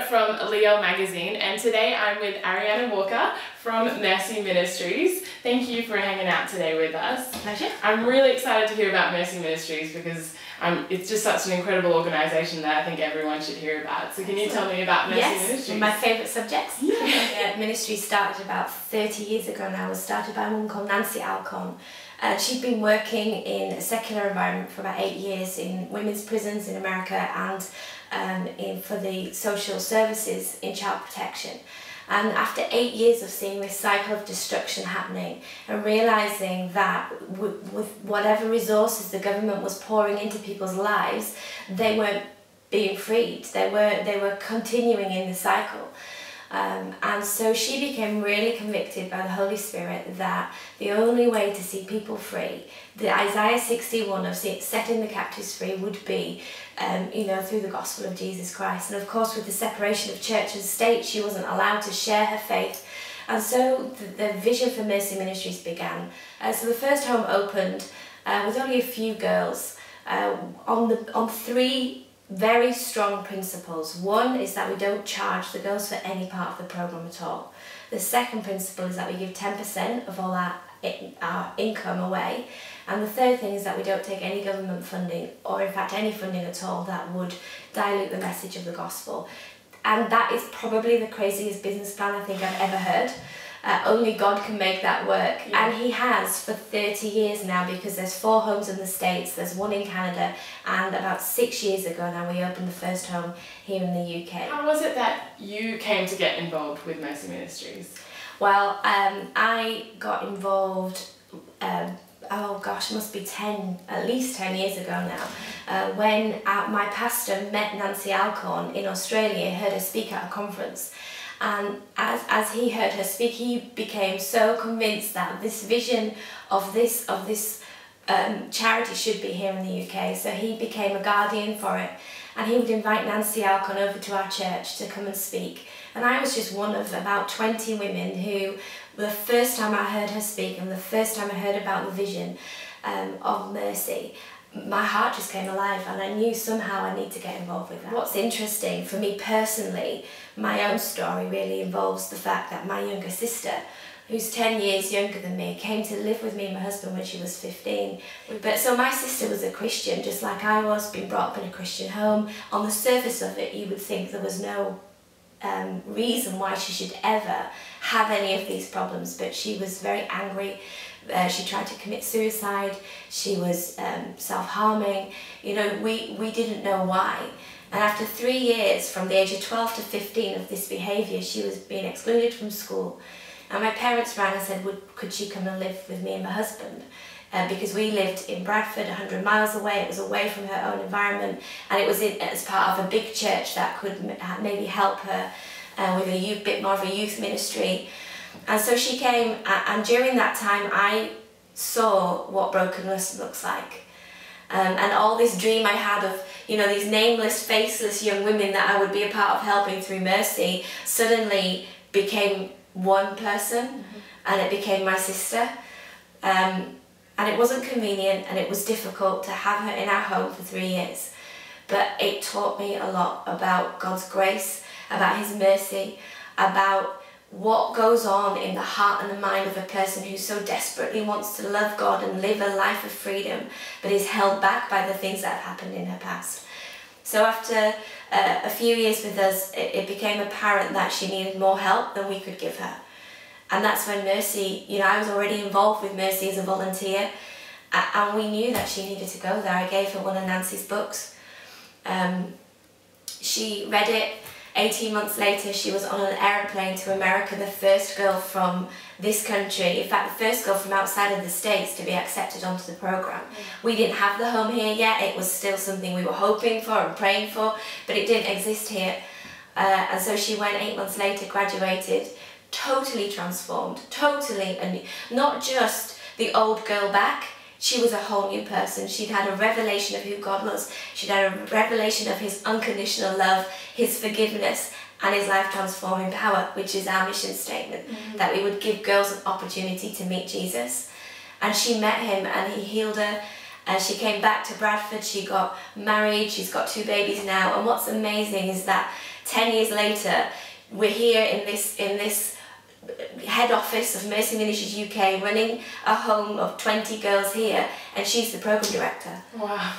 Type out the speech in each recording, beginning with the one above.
from LIOL magazine, and today I'm with Arianna Walker from Mercy Ministries. Thank you for hanging out today with us. Pleasure. I'm really excited to hear about Mercy Ministries because it's just such an incredible organisation that I think everyone should hear about. So can you tell me about Mercy Ministries? Yes, my favourite subjects. Yeah. Ministry started about 30 years ago now. It was started by a woman called Nancy Alcorn. She'd been working in a secular environment for about 8 years in women's prisons in America and for the social services in child protection. And after 8 years of seeing this cycle of destruction happening and realising that with whatever resources the government was pouring into people's lives, they weren't being freed. They were continuing in the cycle. And so she became really convicted by the Holy Spirit that the only way to see people free, the Isaiah 61 of setting the captives free, would be through the gospel of Jesus Christ. And of course, with the separation of church and state, she wasn't allowed to share her faith. And so the vision for Mercy Ministries began. So the first home opened with only a few girls on three very strong principles. One is that we don't charge the girls for any part of the programme at all. The second principle is that we give 10% of all our income away. And the third thing is that we don't take any government funding, or in fact any funding at all, that would dilute the message of the gospel. And that is probably the craziest business plan I think I've ever heard. Only God can make that work. Yeah. And he has for 30 years now, because there's 4 homes in the States, there's 1 in Canada, and about 6 years ago now we opened the first home here in the UK. How was it that you came to get involved with Mercy Ministries? Well, I got involved, oh gosh, must be at least 10 years ago now, when my pastor met Nancy Alcorn in Australia, heard her speak at a conference. And as he heard her speak, he became so convinced that this vision of this charity should be here in the UK. So he became a guardian for it, and he would invite Nancy Alcorn over to our church to come and speak. And I was just one of about 20 women who, the first time I heard her speak and the first time I heard about the vision of Mercy, my heart just came alive, and I knew somehow I need to get involved with that. What's interesting for me personally, my own story really involves the fact that my younger sister, who's 10 years younger than me, came to live with me and my husband when she was 15. But so my sister was a Christian, just like I was, being brought up in a Christian home. On the surface of it, you would think there was no reason why she should ever have any of these problems, but she was very angry. She tried to commit suicide. She was self-harming. We didn't know why. And after 3 years, from the age of 12 to 15 of this behaviour, she was being excluded from school. And my parents rang and said, could she come and live with me and my husband? Because we lived in Bradford, 100 miles away. It was away from her own environment, and it was as part of a big church that could maybe help her with a bit more of a youth ministry. And so she came, and during that time I saw what brokenness looks like. And all this dream I had of, these nameless, faceless young women that I would be a part of helping through Mercy suddenly became one person, and it became my sister. And it wasn't convenient, and it was difficult to have her in our home for 3 years. But it taught me a lot about God's grace, about his mercy, about what goes on in the heart and the mind of a person who so desperately wants to love God and live a life of freedom, but is held back by the things that have happened in her past. So after a few years with us, it became apparent that she needed more help than we could give her. And that's when Mercy, I was already involved with Mercy as a volunteer, and we knew that she needed to go there. I gave her one of Nancy's books. She read it. 18 months later, she was on an aeroplane to America, the first girl from this country, in fact the first girl from outside of the States to be accepted onto the programme. We didn't have the home here yet. It was still something we were hoping for and praying for, but it didn't exist here. And so she went 8 months later, graduated, totally transformed, totally, and not just the old girl back. She was a whole new person. She'd had a revelation of who God was. She'd had a revelation of his unconditional love, his forgiveness, and his life-transforming power, which is our mission statement, that we would give girls an opportunity to meet Jesus. And she met him, and he healed her, and she came back to Bradford. She got married. She's got 2 babies now. And what's amazing is that 10 years later, we're here in this head office of Mercy Ministries UK, running a home of 20 girls here, and she's the program director. Wow.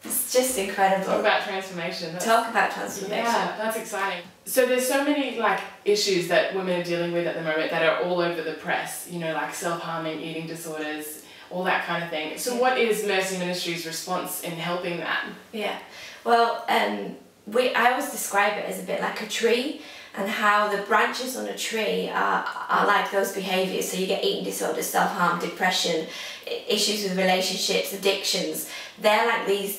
It's just incredible. Talk about transformation. Talk about transformation. Yeah, that's exciting. So there's so many like issues that women are dealing with at the moment that are all over the press, you know, like self-harming, eating disorders, all that kind of thing. So what is Mercy Ministries' response in helping that? Yeah, well, I always describe it as a bit like a tree, and how the branches on a tree are like those behaviours. So you get eating disorders, self-harm, depression, issues with relationships, addictions. They're like these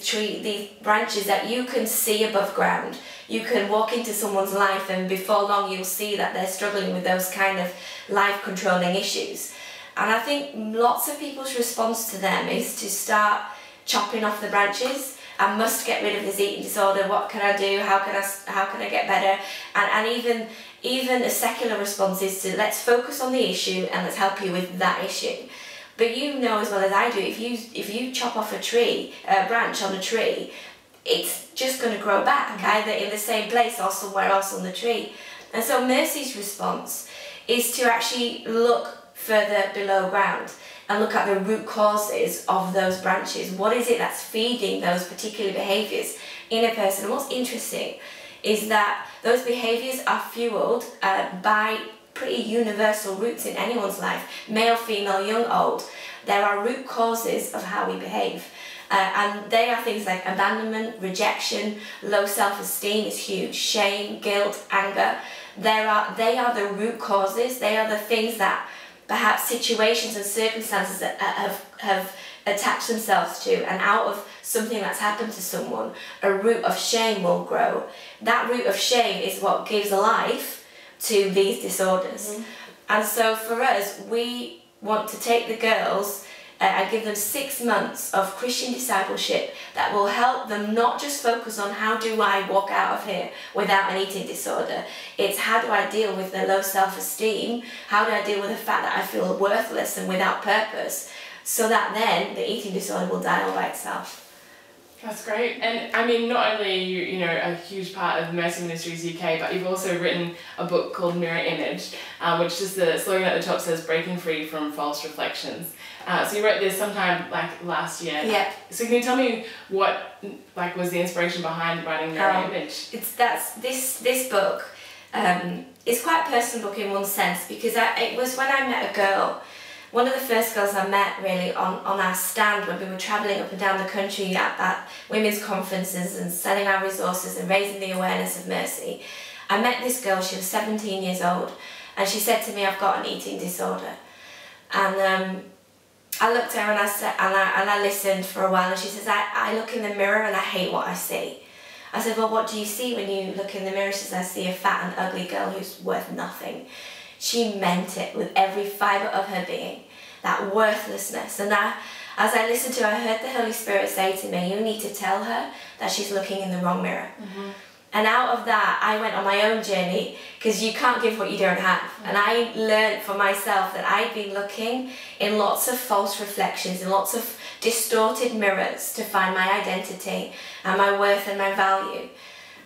branches that you can see above ground. You can walk into someone's life, and before long you'll see that they're struggling with those kind of life-controlling issues. And I think lots of people's response to them is to start chopping off the branches. I must get rid of this eating disorder. What can I do? How can I get better? And even a secular response is to, let's focus on the issue and let's help you with that issue. But you know as well as I do, if you chop off a branch on a tree, it's just going to grow back, either in the same place or somewhere else on the tree. And so Mercy's response is to actually look further below ground and look at the root causes of those branches. What is it that's feeding those particular behaviours in a person? And what's interesting is that those behaviours are fuelled by pretty universal roots in anyone's life, male, female, young, old. There are root causes of how we behave. And they are things like abandonment, rejection, low self-esteem is huge, shame, guilt, anger. They are the root causes. They are the things that perhaps situations and circumstances that have attached themselves to, and out of something that's happened to someone, a root of shame will grow. That root of shame is what gives life to these disorders. And so for us, we want to take the girls and give them 6 months of Christian discipleship that will help them not just focus on how do I walk out of here without an eating disorder. It's how do I deal with the low self-esteem, how do I deal with the fact that I feel worthless and without purpose, so that then the eating disorder will die all by itself. That's great. And I mean, not only are you know, a huge part of Mercy Ministries UK, but you've also written a book called Mirror Image, which just the slogan at the top says breaking free from false reflections. So you wrote this sometime like last year. Yeah. So can you tell me what like was the inspiration behind writing Mirror Image? This book is quite a personal book in one sense, because it was when I met a girl. One of the first girls I met really on our stand when we were travelling up and down the country at women's conferences and selling our resources and raising the awareness of Mercy. I met this girl, she was 17 years old, and she said to me, I've got an eating disorder. And I looked at her and I said, and I listened for a while, and she says, I look in the mirror and I hate what I see. I said, well, what do you see when you look in the mirror? She says, I see a fat and ugly girl who's worth nothing. She meant it with every fibre of her being, that worthlessness. And as I listened to her, I heard the Holy Spirit say to me, you need to tell her that she's looking in the wrong mirror. And out of that, I went on my own journey, because you can't give what you don't have. And I learned for myself that I'd been looking in lots of false reflections, in lots of distorted mirrors to find my identity and my worth and my value.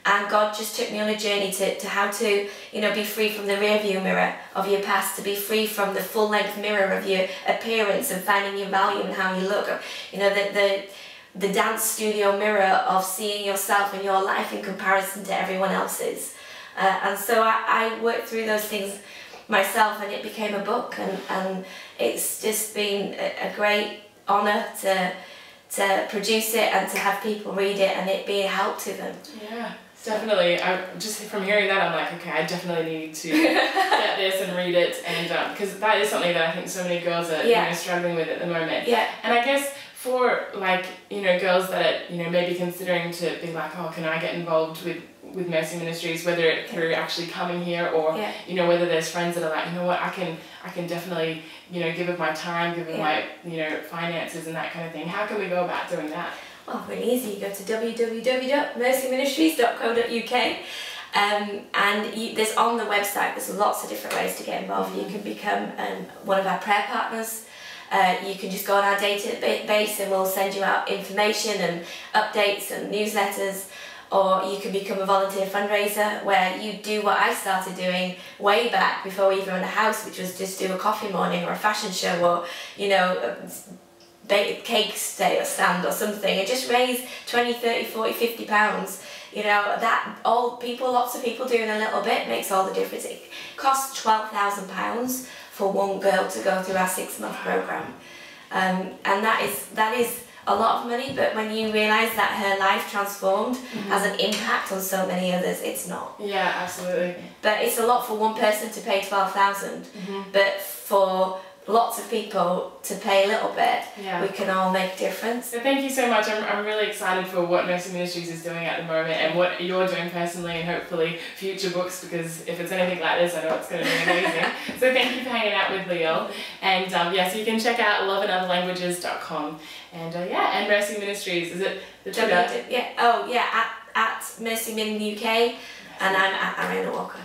And God just took me on a journey to how to, you know, be free from the rear view mirror of your past, to be free from the full length mirror of your appearance and finding your value and how you look. You know, the dance studio mirror of seeing yourself and your life in comparison to everyone else's. And so I worked through those things myself, and it became a book, and it's just been a great honour to produce it and to have people read it and it be a help to them. Yeah. Definitely. Just from hearing that, I'm like, okay, I definitely need to get this and read it, and because that is something that I think so many girls are you know, struggling with at the moment. Yeah. And I guess for like, you know, girls that are, you know, maybe considering to be like, oh, can I get involved with Mercy Ministries, whether it through actually coming here or you know, whether there's friends that are like, you know what, I can definitely, you know, give of my time, give of my, you know, finances and that kind of thing. How can we go about doing that? Well, really easy. You go to www.mercyministries.co.uk, and there's on the website, there's lots of different ways to get involved. You can become one of our prayer partners. You can just go on our database and we'll send you out information and updates and newsletters. or you can become a volunteer fundraiser where you do what I started doing way back before we even owned a house, which was just do a coffee morning or a fashion show or, you know, a cake stand or something, and just raise 20, 30, 40, 50 pounds. You know, that lots of people doing a little bit makes all the difference. It costs £12,000 for one girl to go through our 6-month programme. And that is a lot of money, but when you realise that her life transformed has an impact on so many others, it's not. Yeah, absolutely. But it's a lot for one person to pay 12,000, but for lots of people to pay a little bit, we can all make a difference. So thank you so much. I'm really excited for what Mercy Ministries is doing at the moment and what you're doing personally, and hopefully future books, because if it's anything like this, I know it's going to be amazing. So thank you for hanging out with LIOL. And so you can check out loveandotherlanguages.com. And and Mercy Ministries, is it the Twitter? At Mercy Min UK, and I'm at Arianna Walker.